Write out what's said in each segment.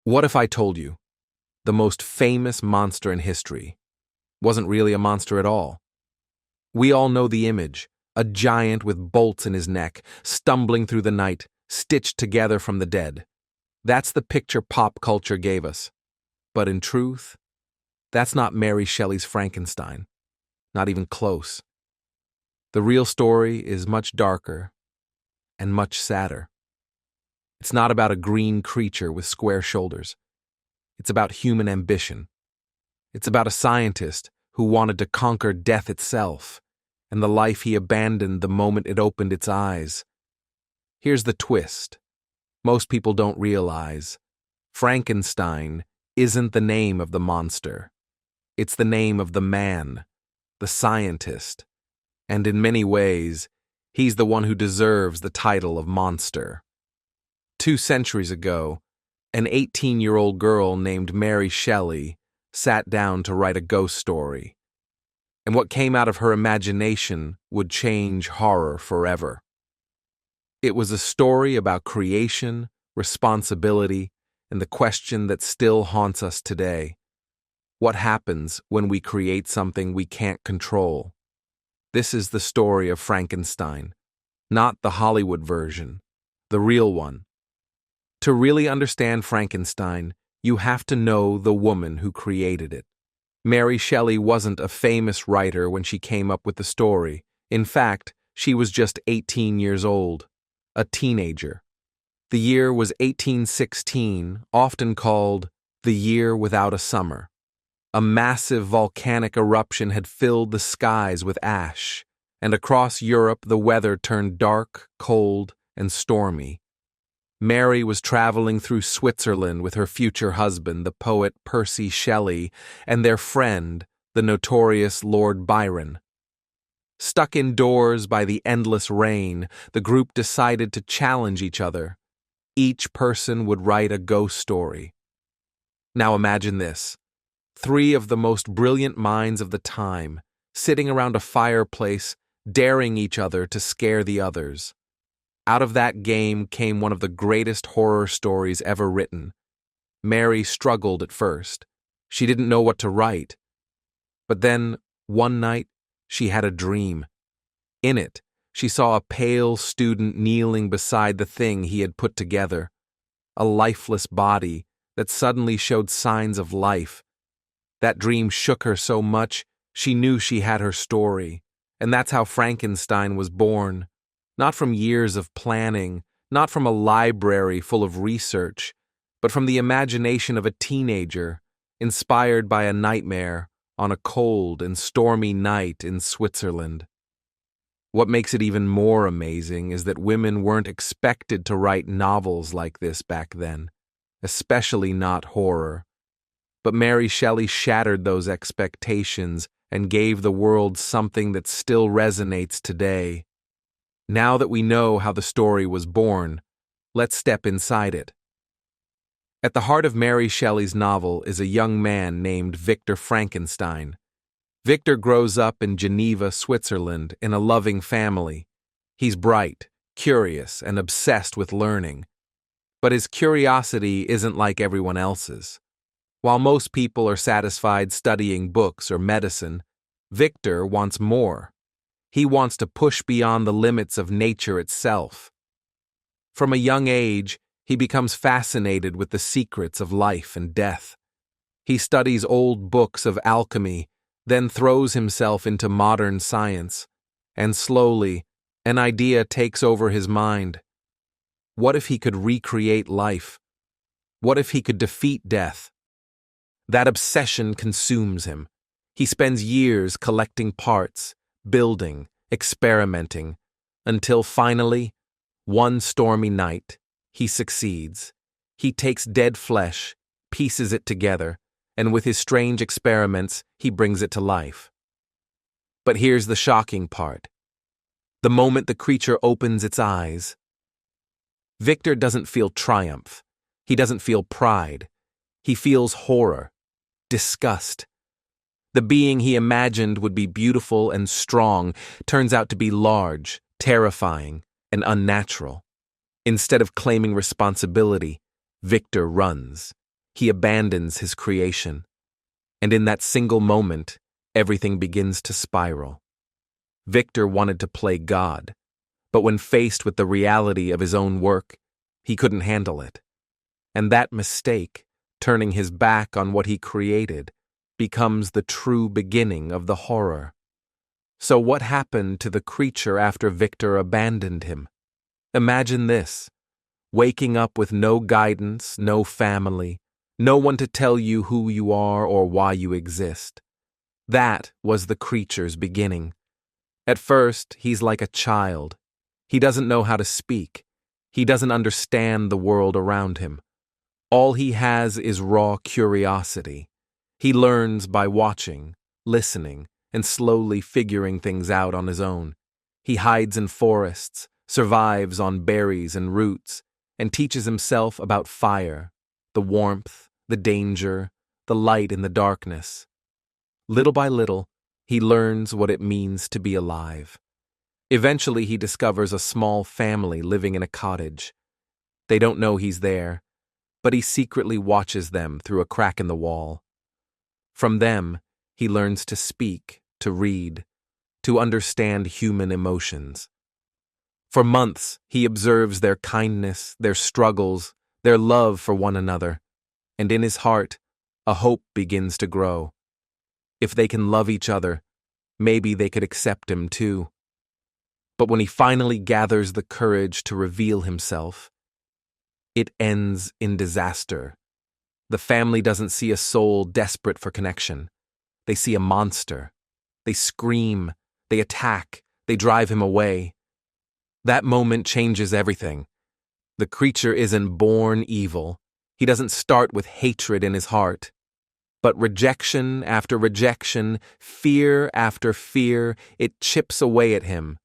What if I told you the most famous monster in history wasn't really a monster at all? We all know the image, a giant with bolts in his neck, stumbling through the night, stitched together from the dead. That's the picture pop culture gave us. But in truth, that's not Mary Shelley's Frankenstein. Not even close. The real story is much darker and much sadder. It's not about a green creature with square shoulders. It's about human ambition. It's about a scientist who wanted to conquer death itself and the life he abandoned the moment it opened its eyes. Here's the twist. Most people don't realize Frankenstein isn't the name of the monster. It's the name of the man, the scientist. And in many ways, he's the one who deserves the title of monster. 2 centuries ago, an 18-year-old girl named Mary Shelley sat down to write a ghost story. And what came out of her imagination would change horror forever. It was a story about creation, responsibility, and the question that still haunts us today. What happens when we create something we can't control? This is the story of Frankenstein, not the Hollywood version, the real one. To really understand Frankenstein, you have to know the woman who created it. Mary Shelley wasn't a famous writer when she came up with the story. In fact, she was just 18 years old, a teenager. The year was 1816, often called the year without a summer. A massive volcanic eruption had filled the skies with ash, and across Europe the weather turned dark, cold, and stormy. Mary was traveling through Switzerland with her future husband, the poet Percy Shelley, and their friend, the notorious Lord Byron. Stuck indoors by the endless rain, the group decided to challenge each other. Each person would write a ghost story. Now imagine this. 3 of the most brilliant minds of the time, sitting around a fireplace, daring each other to scare the others. Out of that game came one of the greatest horror stories ever written. Mary struggled at first. She didn't know what to write. But then, one night, she had a dream. In it, she saw a pale student kneeling beside the thing he had put together, a lifeless body that suddenly showed signs of life. That dream shook her so much, she knew she had her story, and that's how Frankenstein was born. Not from years of planning, not from a library full of research, but from the imagination of a teenager, inspired by a nightmare on a cold and stormy night in Switzerland. What makes it even more amazing is that women weren't expected to write novels like this back then, especially not horror. But Mary Shelley shattered those expectations and gave the world something that still resonates today. Now that we know how the story was born, let's step inside it. At the heart of Mary Shelley's novel is a young man named Victor Frankenstein. Victor grows up in Geneva, Switzerland, in a loving family. He's bright, curious, and obsessed with learning. But his curiosity isn't like everyone else's. While most people are satisfied studying books or medicine, Victor wants more. He wants to push beyond the limits of nature itself. From a young age, he becomes fascinated with the secrets of life and death. He studies old books of alchemy, then throws himself into modern science, and slowly, an idea takes over his mind. What if he could recreate life? What if he could defeat death? That obsession consumes him. He spends years collecting parts, building, experimenting, until finally, one stormy night, he succeeds. He takes dead flesh, pieces it together, and with his strange experiments, he brings it to life. But here's the shocking part. The moment the creature opens its eyes, Victor doesn't feel triumph. He doesn't feel pride. He feels horror, disgust. The being he imagined would be beautiful and strong turns out to be large, terrifying, and unnatural. Instead of claiming responsibility, Victor runs. he abandons his creation. And in that single moment, everything begins to spiral. Victor wanted to play God, but when faced with the reality of his own work, he couldn't handle it. And that mistake, turning his back on what he created, becomes the true beginning of the horror. So what happened to the creature after Victor abandoned him? Imagine this: waking up with no guidance, no family, no one to tell you who you are or why you exist. That was the creature's beginning. At first, he's like a child. He doesn't know how to speak. He doesn't understand the world around him. All he has is raw curiosity. He learns by watching, listening, and slowly figuring things out on his own. He hides in forests, survives on berries and roots, and teaches himself about fire, the warmth, the danger, the light in the darkness. Little by little, he learns what it means to be alive. Eventually, he discovers a small family living in a cottage. They don't know he's there, but he secretly watches them through a crack in the wall. From them, he learns to speak, to read, to understand human emotions. For months, he observes their kindness, their struggles, their love for one another, and in his heart, a hope begins to grow. If they can love each other, maybe they could accept him too. But when he finally gathers the courage to reveal himself, it ends in disaster. The family doesn't see a soul desperate for connection. They see a monster. They scream, they attack, they drive him away. That moment changes everything. The creature isn't born evil. He doesn't start with hatred in his heart. But rejection after rejection, fear after fear, it chips away at him.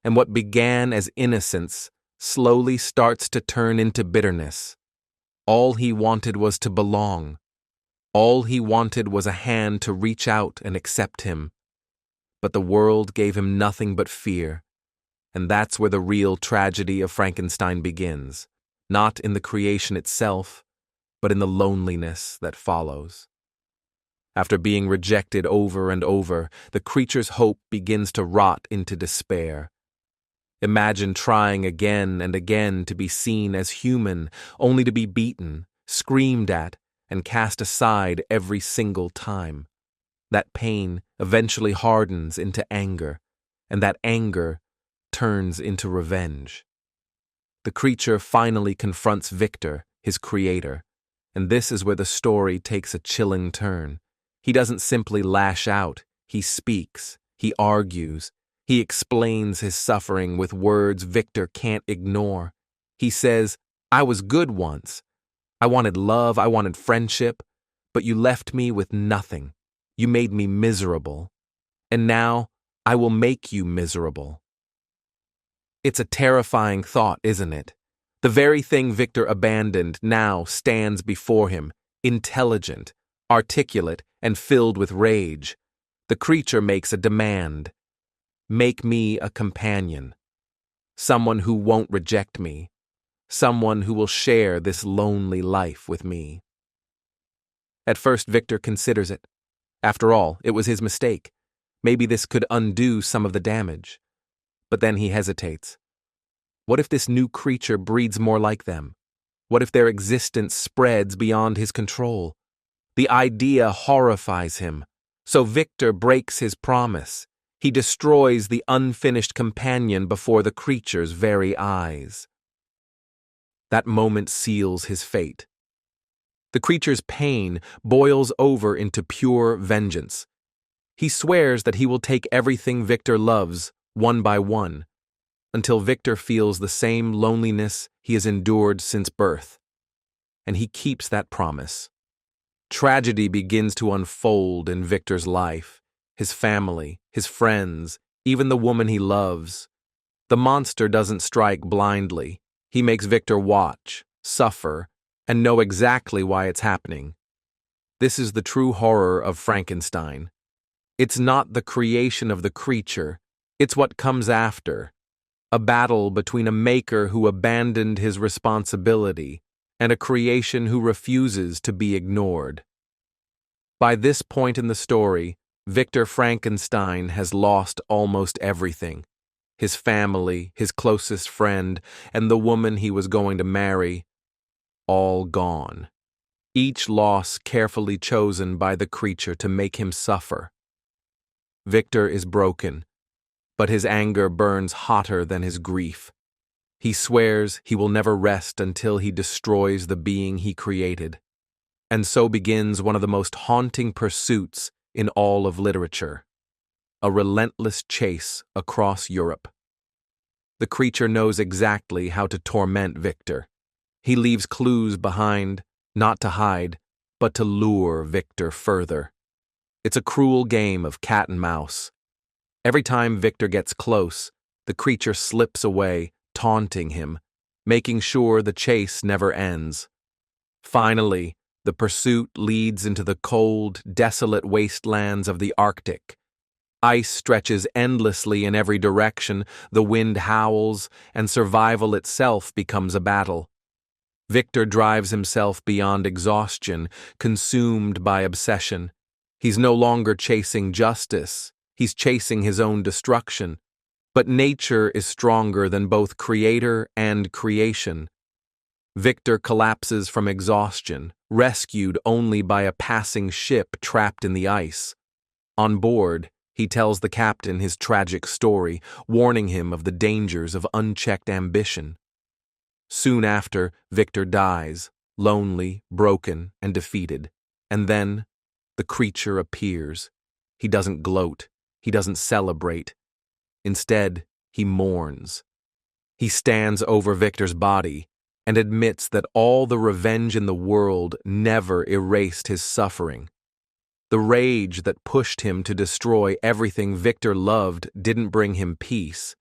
And what began as innocence slowly starts to turn into bitterness. All he wanted was to belong. All he wanted was a hand to reach out and accept him. But the world gave him nothing but fear. And that's where the real tragedy of Frankenstein begins, not in the creation itself, but in the loneliness that follows. After being rejected over and over, the creature's hope begins to rot into despair. Imagine trying again and again to be seen as human, only to be beaten, screamed at, and cast aside every single time. That pain eventually hardens into anger, and that anger turns into revenge. The creature finally confronts Victor, his creator, and this is where the story takes a chilling turn. He doesn't simply lash out, he speaks, he argues, he explains his suffering with words Victor can't ignore. He says, "I was good once. I wanted love, I wanted friendship, but you left me with nothing. You made me miserable. And now, I will make you miserable." It's a terrifying thought, isn't it? The very thing Victor abandoned now stands before him, intelligent, articulate, and filled with rage. The creature makes a demand. Make me a companion. Someone who won't reject me. Someone who will share this lonely life with me. At first, Victor considers it. After all, it was his mistake. Maybe this could undo some of the damage. But then he hesitates. What if this new creature breeds more like them? What if their existence spreads beyond his control? The idea horrifies him. So Victor breaks his promise. He destroys the unfinished companion before the creature's very eyes. That moment seals his fate. The creature's pain boils over into pure vengeance. He swears that he will take everything Victor loves, one by one, until Victor feels the same loneliness he has endured since birth. And he keeps that promise. Tragedy begins to unfold in Victor's life, his family, his friends, even the woman he loves. The monster doesn't strike blindly. He makes Victor watch, suffer, and know exactly why it's happening. This is the true horror of Frankenstein. It's not the creation of the creature, it's what comes after. A battle between a maker who abandoned his responsibility and a creation who refuses to be ignored. By this point in the story, Victor Frankenstein has lost almost everything. His family, his closest friend, and the woman he was going to marry, all gone. Each loss carefully chosen by the creature to make him suffer. Victor is broken, but his anger burns hotter than his grief. He swears he will never rest until he destroys the being he created. And so begins one of the most haunting pursuits in all of literature, a relentless chase across Europe. The creature knows exactly how to torment Victor. He leaves clues behind, not to hide, but to lure Victor further. It's a cruel game of cat and mouse. Every time Victor gets close, the creature slips away, taunting him, making sure the chase never ends. Finally, the pursuit leads into the cold, desolate wastelands of the Arctic. Ice stretches endlessly in every direction, the wind howls, and survival itself becomes a battle. Victor drives himself beyond exhaustion, consumed by obsession. He's no longer chasing justice, he's chasing his own destruction. But nature is stronger than both creator and creation. Victor collapses from exhaustion, rescued only by a passing ship trapped in the ice. On board, he tells the captain his tragic story, warning him of the dangers of unchecked ambition. Soon after, Victor dies, lonely, broken, and defeated. And then, the creature appears. He doesn't gloat. He doesn't celebrate. Instead, he mourns. He stands over Victor's body and admits that all the revenge in the world never erased his suffering. The rage that pushed him to destroy everything Victor loved didn't bring him peace.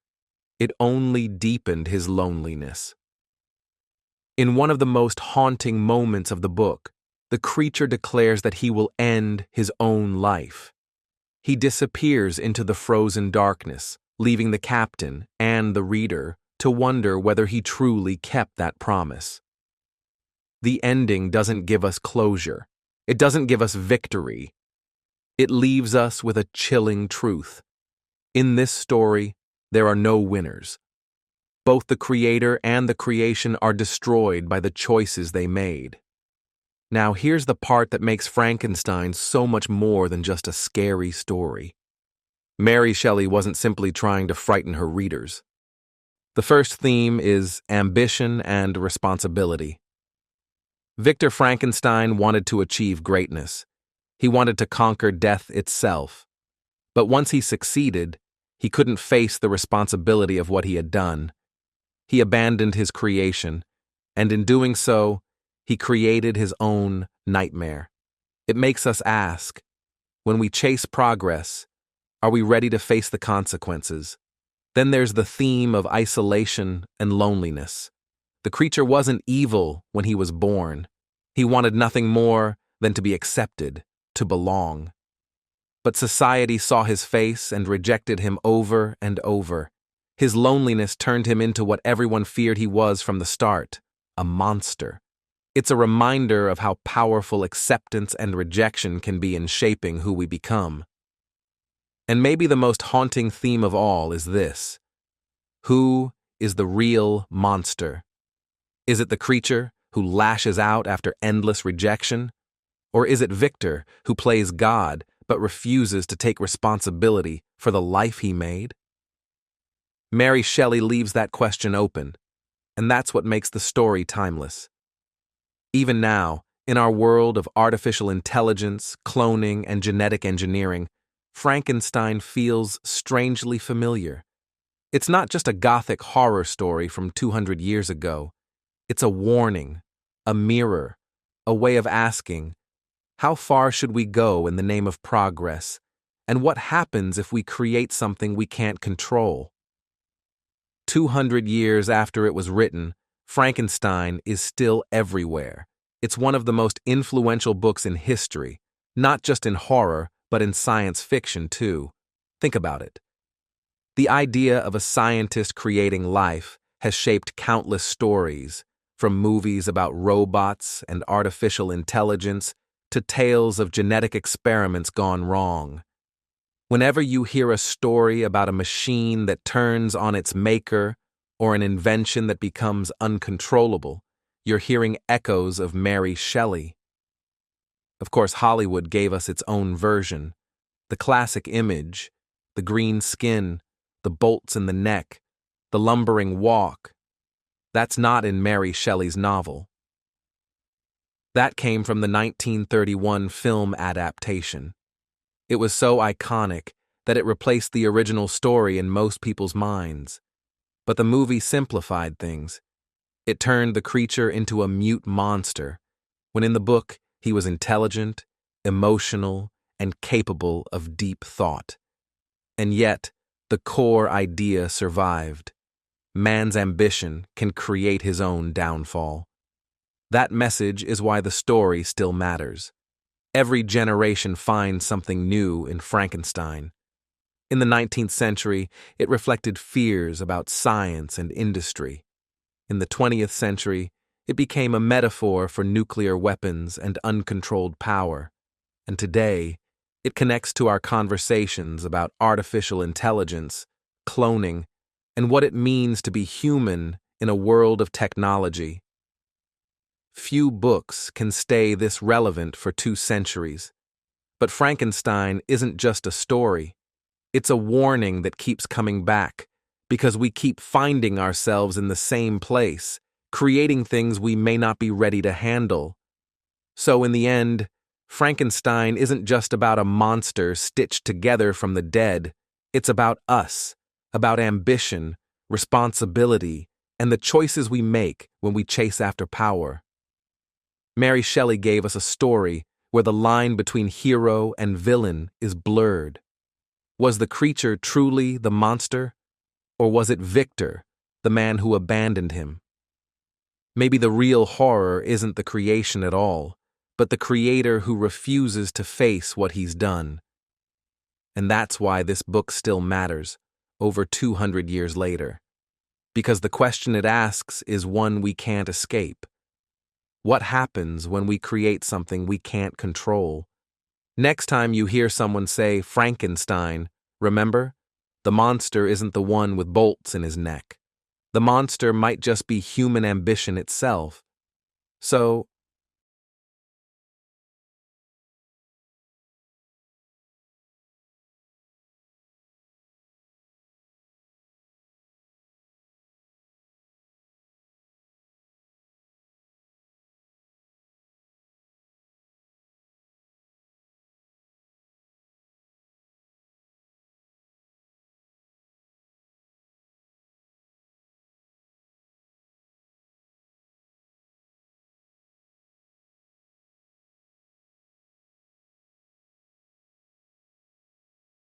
It only deepened his loneliness. In one of the most haunting moments of the book, the creature declares that he will end his own life. He disappears into the frozen darkness, leaving the captain and the reader to wonder whether he truly kept that promise. The ending doesn't give us closure. It doesn't give us victory. It leaves us with a chilling truth. In this story, there are no winners. Both the creator and the creation are destroyed by the choices they made. Now here's the part that makes Frankenstein so much more than just a scary story. Mary Shelley wasn't simply trying to frighten her readers. The first theme is ambition and responsibility. Victor Frankenstein wanted to achieve greatness. He wanted to conquer death itself. But once he succeeded, he couldn't face the responsibility of what he had done. He abandoned his creation, and in doing so, he created his own nightmare. It makes us ask, when we chase progress, are we ready to face the consequences? Then there's the theme of isolation and loneliness. The creature wasn't evil when he was born. He wanted nothing more than to be accepted, to belong. But society saw his face and rejected him over and over. His loneliness turned him into what everyone feared he was from the start, a monster. It's a reminder of how powerful acceptance and rejection can be in shaping who we become. And maybe the most haunting theme of all is this: who is the real monster? Is it the creature who lashes out after endless rejection? Or is it Victor who plays God but refuses to take responsibility for the life he made? Mary Shelley leaves that question open, and that's what makes the story timeless. Even now, in our world of artificial intelligence, cloning, and genetic engineering, Frankenstein feels strangely familiar. It's not just a Gothic horror story from 200 years ago. It's a warning, a mirror, a way of asking, how far should we go in the name of progress, and what happens if we create something we can't control? 200 years after it was written, Frankenstein is still everywhere. It's one of the most influential books in history, not just in horror, but in science fiction too. Think about it. The idea of a scientist creating life has shaped countless stories, from movies about robots and artificial intelligence to tales of genetic experiments gone wrong. Whenever you hear a story about a machine that turns on its maker or an invention that becomes uncontrollable, you're hearing echoes of Mary Shelley. Of course, Hollywood gave us its own version. The classic image, the green skin, the bolts in the neck, the lumbering walk. That's not in Mary Shelley's novel. That came from the 1931 film adaptation. It was so iconic that it replaced the original story in most people's minds. But the movie simplified things. It turned the creature into a mute monster, when in the book he was intelligent, emotional, and capable of deep thought. And yet, the core idea survived. Man's ambition can create his own downfall. That message is why the story still matters. Every generation finds something new in Frankenstein. In the 19th century, it reflected fears about science and industry. In the 20th century, it became a metaphor for nuclear weapons and uncontrolled power. And today, it connects to our conversations about artificial intelligence, cloning, and what it means to be human in a world of technology. Few books can stay this relevant for 2 centuries. But Frankenstein isn't just a story. It's a warning that keeps coming back, because we keep finding ourselves in the same place, creating things we may not be ready to handle. So in the end, Frankenstein isn't just about a monster stitched together from the dead. It's about us, about ambition, responsibility, and the choices we make when we chase after power. Mary Shelley gave us a story where the line between hero and villain is blurred. Was the creature truly the monster, or was it Victor, the man who abandoned him? Maybe the real horror isn't the creation at all, but the creator who refuses to face what he's done. And that's why this book still matters, over 200 years later. Because the question it asks is one we can't escape. What happens when we create something we can't control? Next time you hear someone say Frankenstein, remember, the monster isn't the one with bolts in his neck. The monster might just be human ambition itself. So,